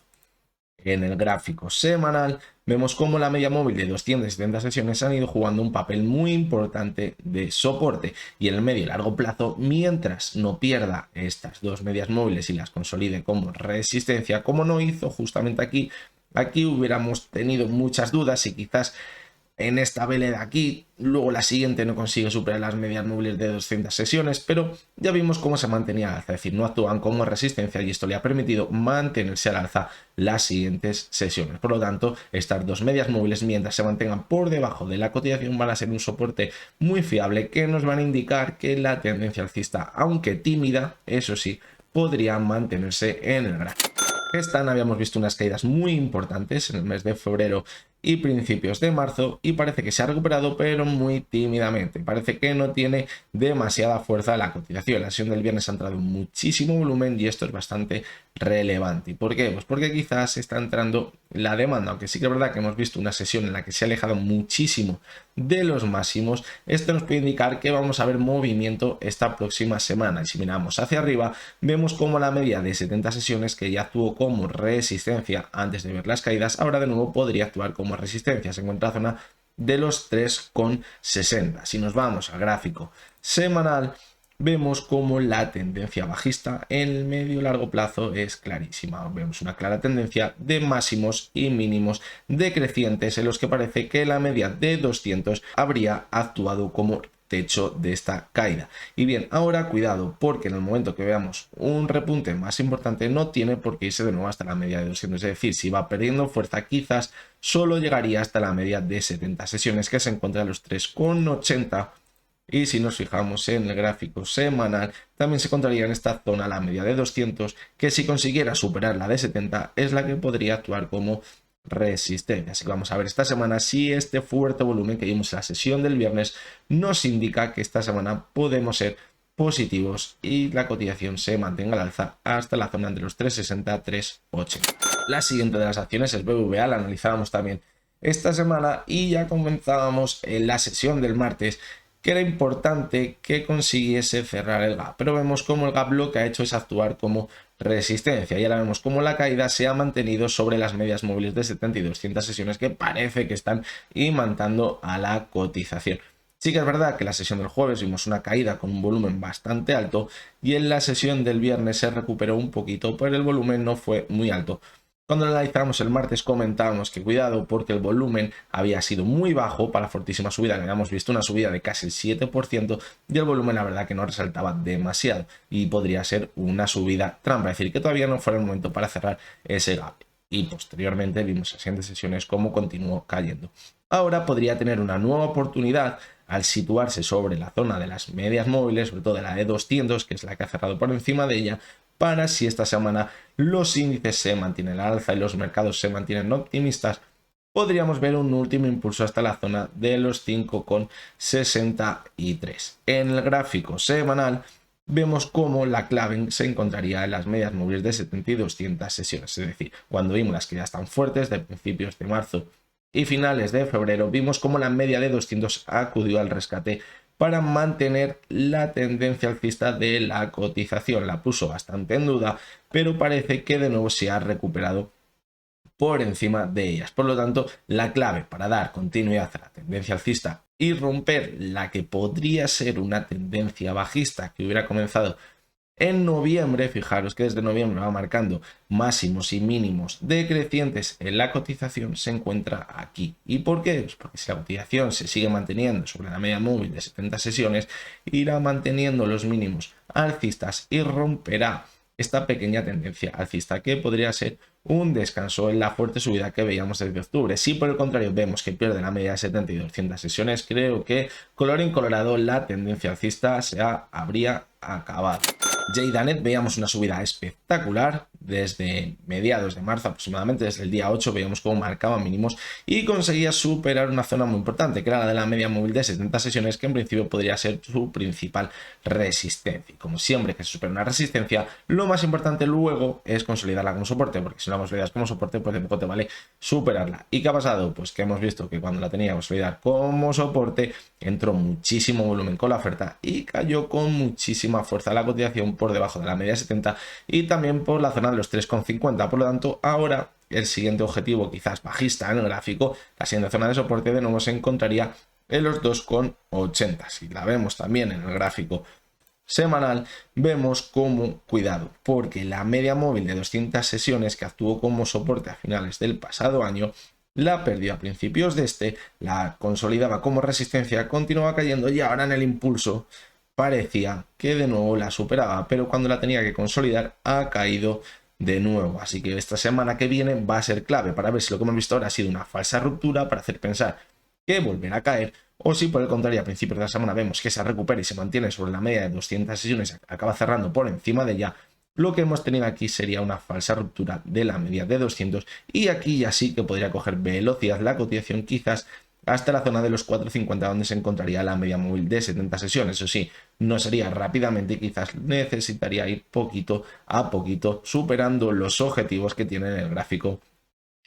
En el gráfico semanal vemos cómo la media móvil de 270 sesiones han ido jugando un papel muy importante de soporte, y en el medio y largo plazo, mientras no pierda estas dos medias móviles y las consolide como resistencia, como no hizo justamente aquí hubiéramos tenido muchas dudas y quizás en esta vela de aquí, luego la siguiente no consigue superar las medias móviles de 200 sesiones, pero ya vimos cómo se mantenía al alza, es decir, no actúan como resistencia y esto le ha permitido mantenerse al alza las siguientes sesiones. Por lo tanto, estas dos medias móviles, mientras se mantengan por debajo de la cotización, van a ser un soporte muy fiable que nos van a indicar que la tendencia alcista, aunque tímida, eso sí, podría mantenerse en el gráfico. Gestan habíamos visto unas caídas muy importantes en el mes de febrero y principios de marzo, y parece que se ha recuperado pero muy tímidamente. Parece que no tiene demasiada fuerza la cotización. La sesión del viernes ha entrado muchísimo volumen y esto es bastante relevante. ¿Y por qué? Pues porque quizás está entrando la demanda, aunque sí que es verdad que hemos visto una sesión en la que se ha alejado muchísimo de los máximos. Esto nos puede indicar que vamos a ver movimiento esta próxima semana, y si miramos hacia arriba vemos como la media de 70 sesiones, que ya actuó como resistencia antes de ver las caídas, ahora de nuevo podría actuar como resistencia. Se encuentra en la zona de los 3,60. Si nos vamos al gráfico semanal, vemos como la tendencia bajista en el medio y largo plazo es clarísima. Vemos una clara tendencia de máximos y mínimos decrecientes en los que parece que la media de 200 habría actuado como techo de esta caída. Y bien, ahora cuidado, porque en el momento que veamos un repunte más importante no tiene por qué irse de nuevo hasta la media de 200, es decir, si va perdiendo fuerza quizás solo llegaría hasta la media de 70 sesiones, que se encuentra en los 3,80. Y si nos fijamos en el gráfico semanal, también se encontraría en esta zona la media de 200, que si consiguiera superar la de 70 es la que podría actuar como resistencia. Así que vamos a ver esta semana si este fuerte volumen que vimos en la sesión del viernes nos indica que esta semana podemos ser positivos y la cotización se mantenga al alza hasta la zona de los 3,60-3,80. La siguiente de las acciones es BBVA, la analizábamos también esta semana y ya comenzábamos en la sesión del martes que era importante que consiguiese cerrar el gap, pero vemos como el gap lo que ha hecho es actuar como resistencia. Y ahora vemos cómo la caída se ha mantenido sobre las medias móviles de 70 y 200 sesiones que parece que están imantando a la cotización. Sí que es verdad que en la sesión del jueves vimos una caída con un volumen bastante alto y en la sesión del viernes se recuperó un poquito, pero el volumen no fue muy alto. Cuando lo analizamos el martes comentábamos que cuidado porque el volumen había sido muy bajo para la fortísima subida, que habíamos visto una subida de casi el 7% y el volumen la verdad que no resaltaba demasiado y podría ser una subida trampa, es decir, que todavía no fuera el momento para cerrar ese gap. Y posteriormente vimos las siguientes sesiones cómo continuó cayendo. Ahora podría tener una nueva oportunidad al situarse sobre la zona de las medias móviles, sobre todo de la de 200, que es la que ha cerrado por encima de ella, para si esta semana los índices se mantienen al alza y los mercados se mantienen optimistas, podríamos ver un último impulso hasta la zona de los 5,63. En el gráfico semanal vemos cómo la clave se encontraría en las medias móviles de 70 y 200 sesiones, es decir, cuando vimos las que ya están fuertes de principios de marzo y finales de febrero, vimos cómo la media de 200 acudió al rescate para mantener la tendencia alcista de la cotización. La puso bastante en duda, pero parece que de nuevo se ha recuperado por encima de ellas. Por lo tanto, la clave para dar continuidad a la tendencia alcista y romper la que podría ser una tendencia bajista que hubiera comenzado en noviembre, fijaros que desde noviembre va marcando máximos y mínimos decrecientes en la cotización, se encuentra aquí. ¿Y por qué? Pues porque si la cotización se sigue manteniendo sobre la media móvil de 70 sesiones, irá manteniendo los mínimos alcistas y romperá esta pequeña tendencia alcista que podría ser un descanso en la fuerte subida que veíamos desde octubre. Si por el contrario vemos que pierde la media de 70 y 200 sesiones, creo que colorín colorado la tendencia alcista se habría acabado. JDANET veíamos una subida espectacular desde mediados de marzo aproximadamente, desde el día 8 veíamos cómo marcaba mínimos y conseguía superar una zona muy importante que era la de la media móvil de 70 sesiones, que en principio podría ser su principal resistencia. Y como siempre que se supera una resistencia, lo más importante luego es consolidarla como soporte, porque si no la consolidas como soporte pues de poco te vale superarla. ¿Y qué ha pasado? Pues que hemos visto que cuando la tenía consolidada como soporte entró muchísimo volumen con la oferta y cayó con muchísima fuerza la cotización por debajo de la media 70 y también por la zona de los 3,50. Por lo tanto, ahora el siguiente objetivo, quizás bajista en el gráfico, la siguiente zona de soporte de nuevo se encontraría en los 2,80. Si la vemos también en el gráfico semanal, vemos como, cuidado, porque la media móvil de 200 sesiones que actuó como soporte a finales del pasado año, la perdió a principios de este, la consolidaba como resistencia, continuaba cayendo y ahora en el impulso parecía que de nuevo la superaba, pero cuando la tenía que consolidar ha caído de nuevo. Así que esta semana que viene va a ser clave para ver si lo que hemos visto ahora ha sido una falsa ruptura para hacer pensar que volverá a caer, o si por el contrario a principios de la semana vemos que se recupera y se mantiene sobre la media de 200 sesiones, acaba cerrando por encima de ella. Lo que hemos tenido aquí sería una falsa ruptura de la media de 200 y aquí ya sí que podría coger velocidad la cotización, quizás hasta la zona de los 4,50 donde se encontraría la media móvil de 70 sesiones. Eso sí, no sería rápidamente, quizás necesitaría ir poquito a poquito superando los objetivos que tiene en el gráfico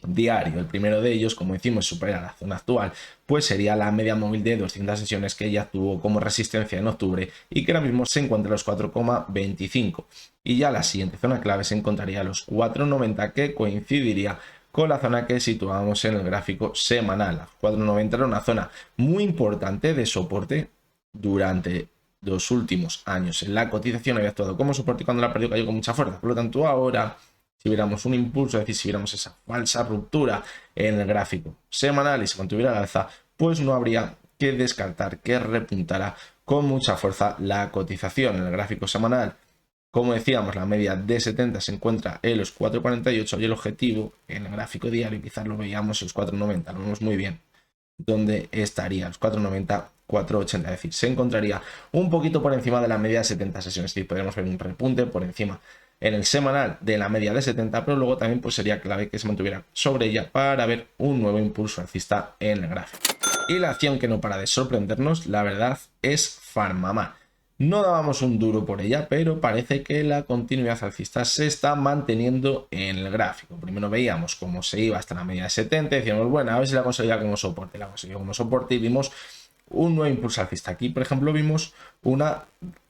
diario. El primero de ellos, como decimos, superar la zona actual, pues sería la media móvil de 200 sesiones que ya tuvo como resistencia en octubre y que ahora mismo se encuentra a los 4,25. Y ya la siguiente zona clave se encontraría a los 4,90, que coincidiría con la zona que situábamos en el gráfico semanal. La 4,90 era una zona muy importante de soporte durante los últimos años. En la cotización había actuado como soporte y cuando la perdió cayó con mucha fuerza. Por lo tanto, ahora si viéramos un impulso, es decir, si viéramos esa falsa ruptura en el gráfico semanal y se mantuviera al alza, pues no habría que descartar que repuntara con mucha fuerza la cotización. En el gráfico semanal, como decíamos, la media de 70 se encuentra en los 4,48 y el objetivo en el gráfico diario quizás lo veíamos en los 4,90, lo vemos muy bien. ¿Dónde estaría? Los 4,90, 4,80, es decir, se encontraría un poquito por encima de la media de 70 sesiones, es decir, podríamos ver un repunte por encima en el semanal de la media de 70, pero luego también pues sería clave que se mantuviera sobre ella para ver un nuevo impulso alcista en el gráfico. Y la acción que no para de sorprendernos, la verdad, es Farmamar. No dábamos un duro por ella, pero parece que la continuidad alcista se está manteniendo en el gráfico. Primero veíamos cómo se iba hasta la media de 70, decíamos, bueno, a ver si la consolida como soporte. La consiguió como soporte y vimos un nuevo impulso alcista. Aquí, por ejemplo, vimos una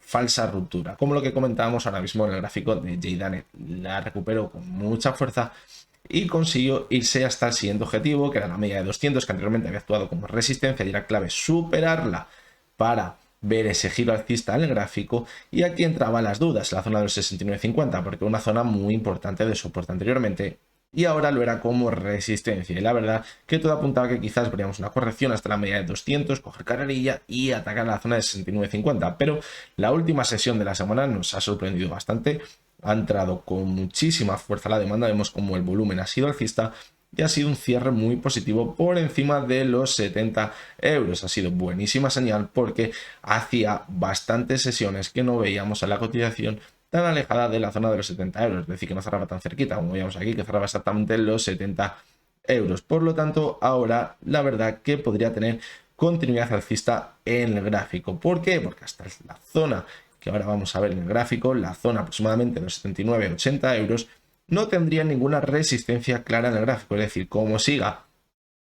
falsa ruptura, como lo que comentábamos ahora mismo en el gráfico de JDANET. La recuperó con mucha fuerza y consiguió irse hasta el siguiente objetivo, que era la media de 200, que anteriormente había actuado como resistencia, y era clave superarla para ver ese giro alcista en el gráfico. Y aquí entraban las dudas, la zona de los 69.50, porque era una zona muy importante de soporte anteriormente y ahora lo era como resistencia, y la verdad que todo apuntaba que quizás veríamos una corrección hasta la media de 200, coger carrerilla y atacar la zona de 69.50, pero la última sesión de la semana nos ha sorprendido bastante. Ha entrado con muchísima fuerza la demanda, vemos como el volumen ha sido alcista y ha sido un cierre muy positivo por encima de los 70 euros. Ha sido buenísima señal porque hacía bastantes sesiones que no veíamos a la cotización tan alejada de la zona de los 70 euros, es decir, que no cerraba tan cerquita, como veíamos aquí, que cerraba exactamente los 70 euros. Por lo tanto, ahora la verdad que podría tener continuidad alcista en el gráfico. ¿Por qué? Porque hasta la zona que ahora vamos a ver en el gráfico, la zona aproximadamente de los 79-80 euros, no tendría ninguna resistencia clara en el gráfico. Es decir, como siga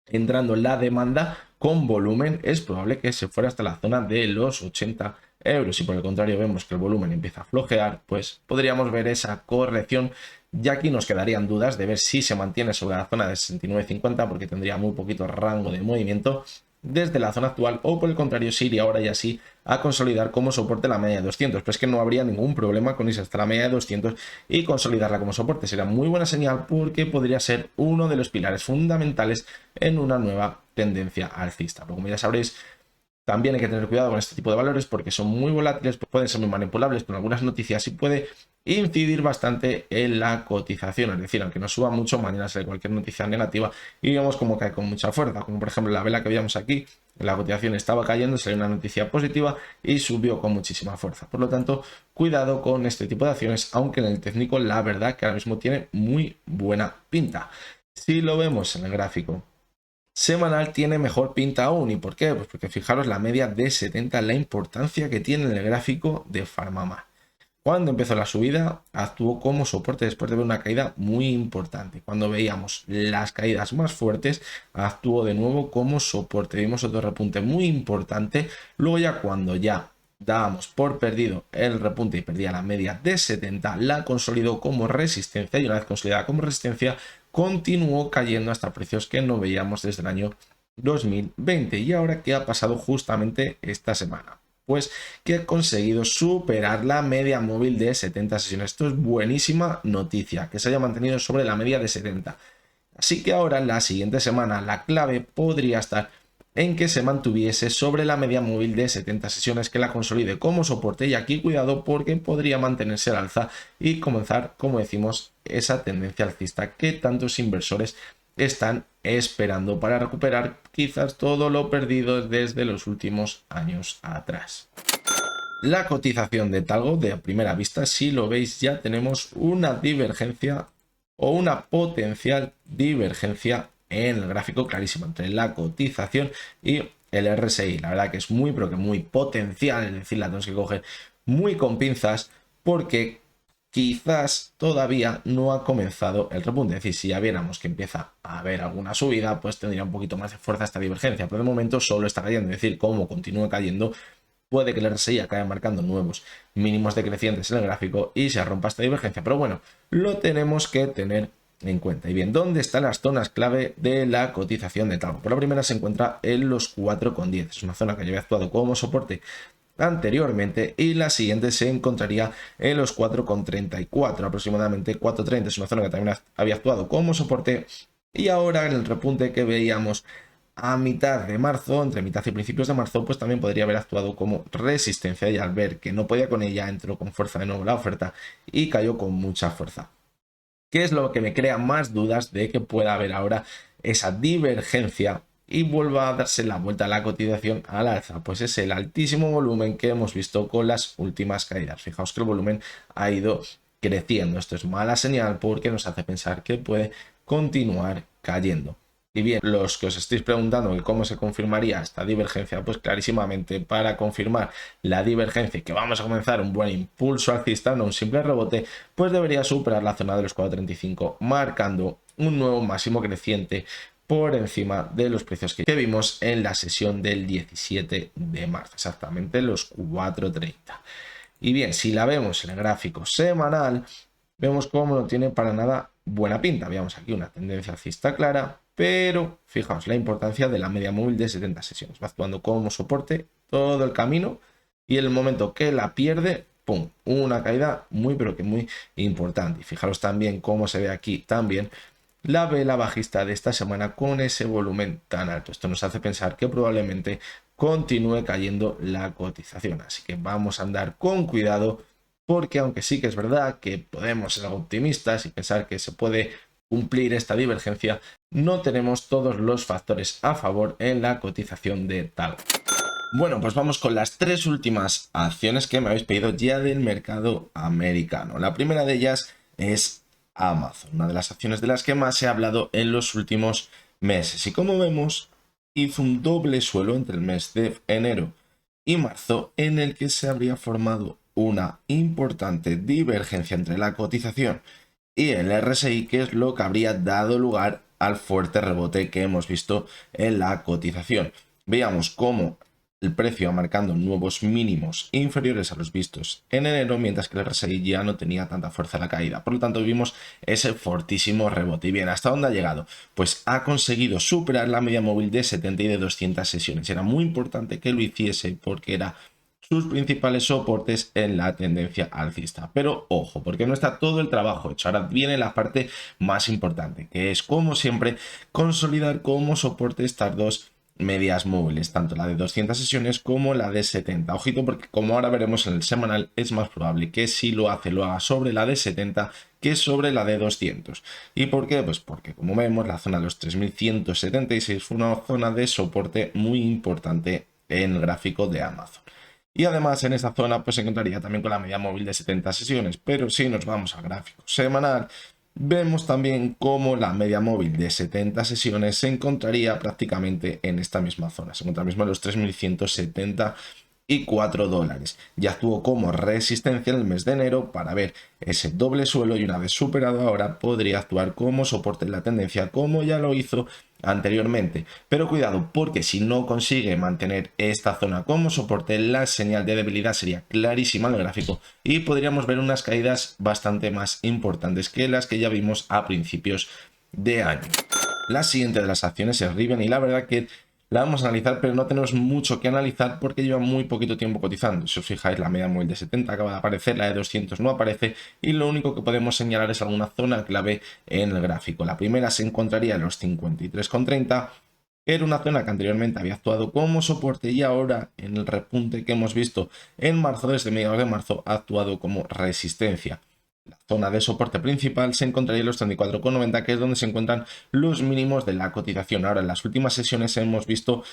entrando la demanda con volumen, es probable que se fuera hasta la zona de los 80 euros. Si por el contrario vemos que el volumen empieza a flojear, pues podríamos ver esa corrección. Ya aquí nos quedarían dudas de ver si se mantiene sobre la zona de 69.50, porque tendría muy poquito rango de movimiento desde la zona actual, o por el contrario se iría ahora y así a consolidar como soporte la media de 200, pero es que no habría ningún problema con irse hasta la media de 200 y consolidarla como soporte. Sería muy buena señal porque podría ser uno de los pilares fundamentales en una nueva tendencia alcista. Pero como ya sabréis, también hay que tener cuidado con este tipo de valores porque son muy volátiles, pueden ser muy manipulables con algunas noticias y puede incidir bastante en la cotización. Es decir, aunque no suba mucho, mañana sale cualquier noticia negativa y vemos como cae con mucha fuerza. Como por ejemplo la vela que veíamos aquí, la cotización estaba cayendo, salió una noticia positiva y subió con muchísima fuerza. Por lo tanto, cuidado con este tipo de acciones, aunque en el técnico la verdad que ahora mismo tiene muy buena pinta. Si lo vemos en el gráfico semanal tiene mejor pinta aún. ¿Y por qué? Pues porque fijaros la media de 70, la importancia que tiene en el gráfico de Farmamar. Cuando empezó la subida, actuó como soporte después de ver una caída muy importante. Cuando veíamos las caídas más fuertes, actuó de nuevo como soporte. Vimos otro repunte muy importante. Luego ya cuando ya dábamos por perdido el repunte y perdía la media de 70, la consolidó como resistencia y una vez consolidada como resistencia, continuó cayendo hasta precios que no veíamos desde el año 2020. ¿Y ahora qué ha pasado justamente esta semana? Pues que ha conseguido superar la media móvil de 70 sesiones. Esto es buenísima noticia, que se haya mantenido sobre la media de 70. Así que ahora en la siguiente semana la clave podría estar en que se mantuviese sobre la media móvil de 70 sesiones, que la consolide como soporte, y aquí cuidado porque podría mantenerse al alza y comenzar, como decimos, esa tendencia alcista que tantos inversores están esperando para recuperar quizás todo lo perdido desde los últimos años atrás. La cotización de Talgo, de primera vista, si lo veis, ya tenemos una divergencia o una potencial divergencia en el gráfico clarísimo entre la cotización y el RSI. La verdad que es muy, pero que muy potencial, es decir, la tenemos que coger muy con pinzas porque quizás todavía no ha comenzado el repunte. Es decir, si ya viéramos que empieza a haber alguna subida, pues tendría un poquito más de fuerza esta divergencia, pero de momento solo está cayendo. Es decir, como continúe cayendo, puede que el RSI acabe marcando nuevos mínimos decrecientes en el gráfico y se rompa esta divergencia. Pero bueno, lo tenemos que tener en cuenta. Y bien, ¿dónde están las zonas clave de la cotización de Talgo? Por la primera se encuentra en los 4,10. Es una zona que ya había actuado como soporte anteriormente, y la siguiente se encontraría en los 4,34, aproximadamente 4,30. Es una zona que también había actuado como soporte, y ahora en el repunte que veíamos a mitad de marzo, entre mitad y principios de marzo, pues también podría haber actuado como resistencia, y al ver que no podía con ella, entró con fuerza de nuevo la oferta y cayó con mucha fuerza. ¿Qué es lo que me crea más dudas de que pueda haber ahora esa divergencia y vuelva a darse la vuelta a la cotización al alza? Pues es el altísimo volumen que hemos visto con las últimas caídas. Fijaos que el volumen ha ido creciendo. Esto es mala señal porque nos hace pensar que puede continuar cayendo. Y bien, los que os estéis preguntando cómo se confirmaría esta divergencia, pues clarísimamente para confirmar la divergencia y que vamos a comenzar un buen impulso alcista, no un simple rebote, pues debería superar la zona de los 4,35, marcando un nuevo máximo creciente por encima de los precios que vimos en la sesión del 17 de marzo, exactamente los 4,30. Y bien, si la vemos en el gráfico semanal, vemos cómo no tiene para nada buena pinta. Veamos aquí una tendencia alcista clara, pero fijaos la importancia de la media móvil de 70 sesiones. Va actuando como soporte todo el camino y en el momento que la pierde, ¡pum! Una caída muy pero que muy importante. Y fijaros también cómo se ve aquí también la vela bajista de esta semana con ese volumen tan alto. Esto nos hace pensar que probablemente continúe cayendo la cotización. Así que vamos a andar con cuidado porque aunque sí que es verdad que podemos ser optimistas y pensar que se puede cumplir esta divergencia, no tenemos todos los factores a favor en la cotización de TAL. Bueno, pues vamos con las tres últimas acciones que me habéis pedido ya del mercado americano. La primera de ellas es Amazon, una de las acciones de las que más se ha hablado en los últimos meses. Y como vemos, hizo un doble suelo entre el mes de enero y marzo en el que se habría formado una importante divergencia entre la cotización y el RSI, que es lo que habría dado lugar al fuerte rebote que hemos visto en la cotización. Veamos cómo el precio va marcando nuevos mínimos inferiores a los vistos en enero, mientras que el RSI ya no tenía tanta fuerza en la caída. Por lo tanto, vimos ese fortísimo rebote. Y bien, ¿hasta dónde ha llegado? Pues ha conseguido superar la media móvil de 70 y de 200 sesiones. Era muy importante que lo hiciese porque era sus principales soportes en la tendencia alcista. Pero ojo, porque no está todo el trabajo hecho. Ahora viene la parte más importante, que es, como siempre, consolidar como soporte estas dos medias móviles, tanto la de 200 sesiones como la de 70. Ojito, porque como ahora veremos en el semanal, es más probable que si lo hace, lo haga sobre la de 70 que sobre la de 200. ¿Y por qué? Pues porque, como vemos, la zona de los 3176 fue una zona de soporte muy importante en el gráfico de Amazon. Y además en esta zona pues se encontraría también con la media móvil de 70 sesiones. Pero si nos vamos al gráfico semanal, vemos también cómo la media móvil de 70 sesiones se encontraría prácticamente en esta misma zona. Se encuentra mismo en los 3.174 dólares. Ya actuó como resistencia en el mes de enero para ver ese doble suelo y una vez superado ahora podría actuar como soporte en la tendencia, como ya lo hizo anteriormente. Pero cuidado, porque si no consigue mantener esta zona como soporte, la señal de debilidad sería clarísima en el gráfico y podríamos ver unas caídas bastante más importantes que las que ya vimos a principios de año. La siguiente de las acciones es Rivian y la verdad que la vamos a analizar, pero no tenemos mucho que analizar porque lleva muy poquito tiempo cotizando. Si os fijáis, la media móvil de 70 acaba de aparecer, la de 200 no aparece y lo único que podemos señalar es alguna zona clave en el gráfico. La primera se encontraría en los 53,30, que era una zona que anteriormente había actuado como soporte y ahora en el repunte que hemos visto en marzo, desde mediados de marzo, ha actuado como resistencia. La zona de soporte principal se encontraría en los 34,90, que es donde se encuentran los mínimos de la cotización. Ahora, en las últimas sesiones hemos visto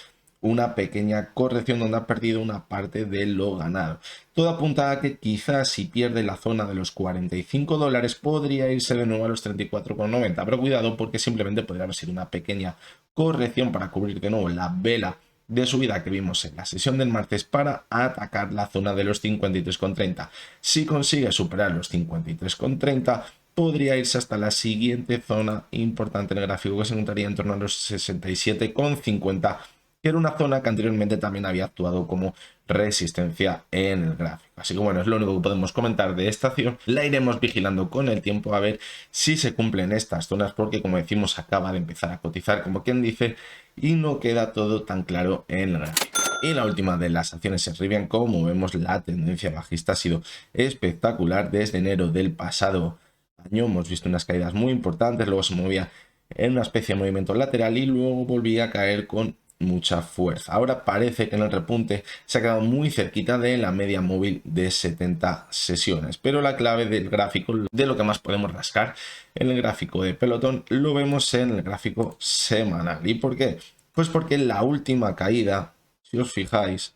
una pequeña corrección donde ha perdido una parte de lo ganado. Todo apunta a que quizás si pierde la zona de los 45 dólares podría irse de nuevo a los 34,90, pero cuidado porque simplemente podría haber sido una pequeña corrección para cubrir de nuevo la vela de subida que vimos en la sesión del martes para atacar la zona de los 53,30. Si consigue superar los 53,30, podría irse hasta la siguiente zona importante en el gráfico, que se encontraría en torno a los 67,50, que era una zona que anteriormente también había actuado como resistencia en el gráfico. Así que bueno, es lo único que podemos comentar de esta acción. La iremos vigilando con el tiempo a ver si se cumplen estas zonas, porque como decimos, acaba de empezar a cotizar como quien dice y no queda todo tan claro en el gráfico. Y la última de las acciones es Rivian. Como vemos, la tendencia bajista ha sido espectacular desde enero del pasado año. Hemos visto unas caídas muy importantes, luego se movía en una especie de movimiento lateral y luego volvía a caer con mucha fuerza. Ahora parece que en el repunte se ha quedado muy cerquita de la media móvil de 70 sesiones, pero la clave del gráfico, de lo que más podemos rascar en el gráfico de pelotón, lo vemos en el gráfico semanal. ¿Y por qué? Pues porque la última caída, si os fijáis,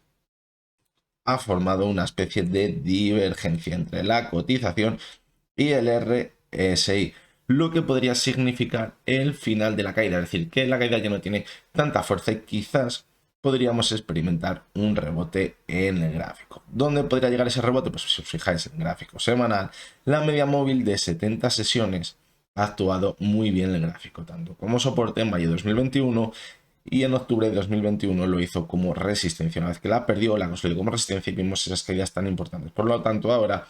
ha formado una especie de divergencia entre la cotización y el RSI, lo que podría significar el final de la caída, es decir, que la caída ya no tiene tanta fuerza y quizás podríamos experimentar un rebote en el gráfico. ¿Dónde podría llegar ese rebote? Pues si os fijáis en el gráfico semanal, la media móvil de 70 sesiones ha actuado muy bien en el gráfico, tanto como soporte en mayo de 2021 y en octubre de 2021 lo hizo como resistencia. Una vez que la perdió, la consolidó como resistencia y vimos esas caídas tan importantes. Por lo tanto, ahora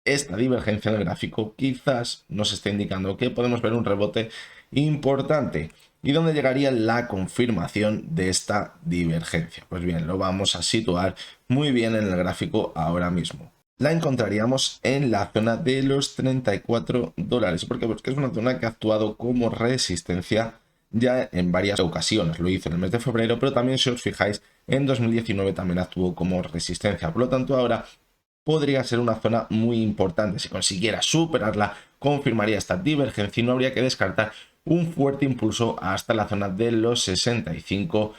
esta divergencia en el gráfico quizás nos esté indicando que podemos ver un rebote importante. ¿Y dónde llegaría la confirmación de esta divergencia? Pues bien, lo vamos a situar muy bien en el gráfico ahora mismo. La encontraríamos en la zona de los $34. ¿Por qué? Porque es una zona que ha actuado como resistencia ya en varias ocasiones. Lo hizo en el mes de febrero, pero también, si os fijáis, en 2019 también actuó como resistencia. Por lo tanto, ahora podría ser una zona muy importante. Si consiguiera superarla, confirmaría esta divergencia y no habría que descartar un fuerte impulso hasta la zona de los $65.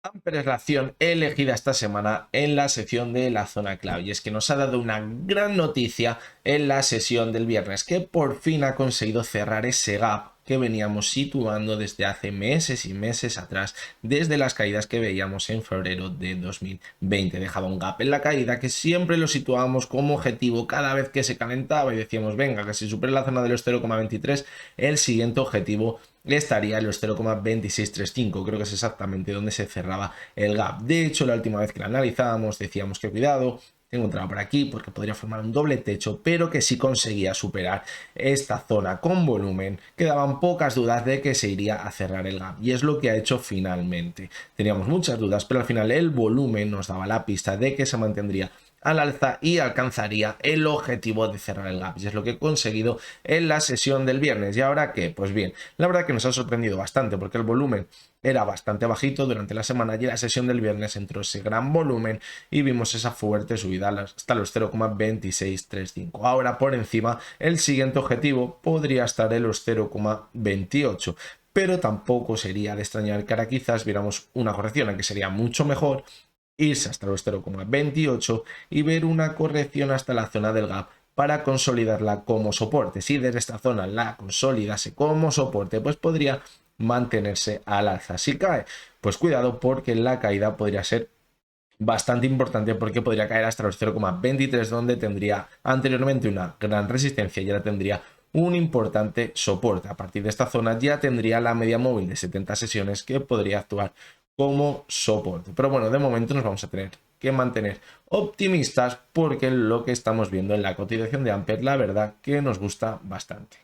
Amper es la acción elegida esta semana en la sección de la zona clave, y es que nos ha dado una gran noticia en la sesión del viernes, que por fin ha conseguido cerrar ese gap que veníamos situando desde hace meses y meses atrás, desde las caídas que veíamos en febrero de 2020. Dejaba un gap en la caída que siempre lo situábamos como objetivo cada vez que se calentaba y decíamos, venga, que si supere la zona de los 0,23, el siguiente objetivo estaría en los 0,2635, creo que es exactamente donde se cerraba el gap. De hecho, la última vez que la analizábamos decíamos que cuidado, encontraba por aquí porque podría formar un doble techo, pero que si conseguía superar esta zona con volumen, quedaban pocas dudas de que se iría a cerrar el gap, y es lo que ha hecho finalmente. Teníamos muchas dudas, pero al final el volumen nos daba la pista de que se mantendría al alza y alcanzaría el objetivo de cerrar el gap, y es lo que he conseguido en la sesión del viernes. ¿Y ahora qué? Pues bien, la verdad que nos ha sorprendido bastante porque el volumen era bastante bajito durante la semana, y en la sesión del viernes entró ese gran volumen y vimos esa fuerte subida hasta los 0,2635. Ahora por encima, el siguiente objetivo podría estar en los 0,28, pero tampoco sería de extrañar que ahora quizás viéramos una corrección, aunque sería mucho mejor irse hasta los 0,28 y ver una corrección hasta la zona del gap para consolidarla como soporte. Si desde esta zona la consolidase como soporte, pues podría mantenerse al alza. Si cae, pues cuidado, porque la caída podría ser bastante importante, porque podría caer hasta los 0,23, donde tendría anteriormente una gran resistencia y ahora tendría un importante soporte. A partir de esta zona ya tendría la media móvil de 70 sesiones que podría actuar como soporte. Pero bueno, de momento nos vamos a tener que mantener optimistas, porque lo que estamos viendo en la cotización de Amper, la verdad que nos gusta bastante.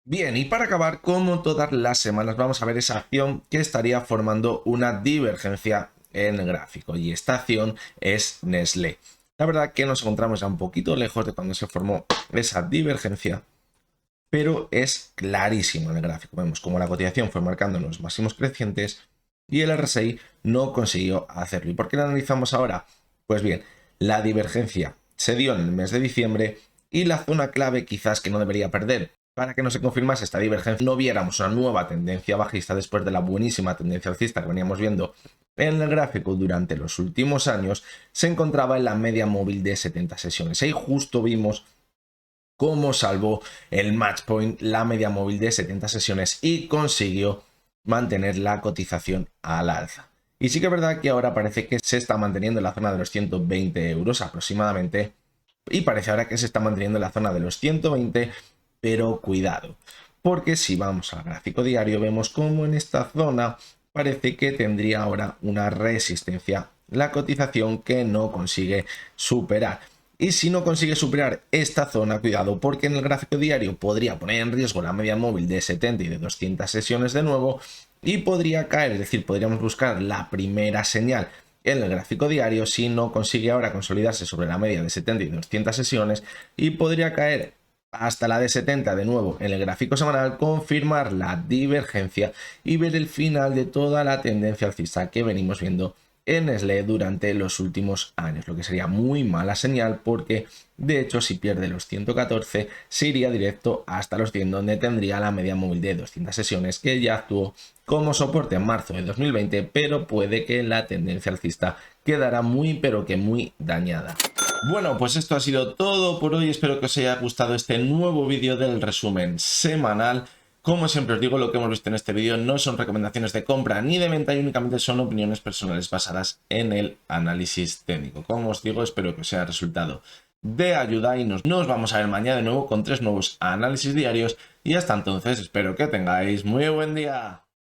Bien, y para acabar, como todas las semanas, vamos a ver esa acción que estaría formando una divergencia en el gráfico, y esta acción es Nestlé. La verdad que nos encontramos ya un poquito lejos de cuando se formó esa divergencia, pero es clarísimo en el gráfico. Vemos como la cotización fue marcando los máximos crecientes y el RSI no consiguió hacerlo. ¿Y por qué lo analizamos ahora? Pues bien, la divergencia se dio en el mes de diciembre, y la zona clave quizás que no debería perder para que no se confirmase esta divergencia, no viéramos una nueva tendencia bajista después de la buenísima tendencia alcista que veníamos viendo en el gráfico durante los últimos años, se encontraba en la media móvil de 70 sesiones. Ahí justo vimos cómo salvó el match point la media móvil de 70 sesiones y consiguió mantener la cotización al alza. Y sí que es verdad que ahora parece que se está manteniendo en la zona de los 120 euros aproximadamente, y parece ahora que se está manteniendo en la zona de los 120, pero cuidado, porque si vamos al gráfico diario vemos como en esta zona parece que tendría ahora una resistencia la cotización que no consigue superar. Y si no consigue superar esta zona, cuidado, porque en el gráfico diario podría poner en riesgo la media móvil de 70 y de 200 sesiones de nuevo, y podría caer, es decir, podríamos buscar la primera señal en el gráfico diario si no consigue ahora consolidarse sobre la media de 70 y 200 sesiones, y podría caer hasta la de 70 de nuevo en el gráfico semanal, confirmar la divergencia y ver el final de toda la tendencia alcista que venimos viendo en Nestlé durante los últimos años, lo que sería muy mala señal, porque de hecho si pierde los 114 se iría directo hasta los 100, donde tendría la media móvil de 200 sesiones que ya actuó como soporte en marzo de 2020, pero puede que la tendencia alcista quedará muy pero que muy dañada. Bueno, pues esto ha sido todo por hoy. Espero que os haya gustado este nuevo vídeo del resumen semanal. Como siempre os digo, lo que hemos visto en este vídeo no son recomendaciones de compra ni de venta, y únicamente son opiniones personales basadas en el análisis técnico. Como os digo, espero que os haya resultado de ayuda y nos vamos a ver mañana de nuevo con 3 nuevos análisis diarios y hasta entonces espero que tengáis muy buen día.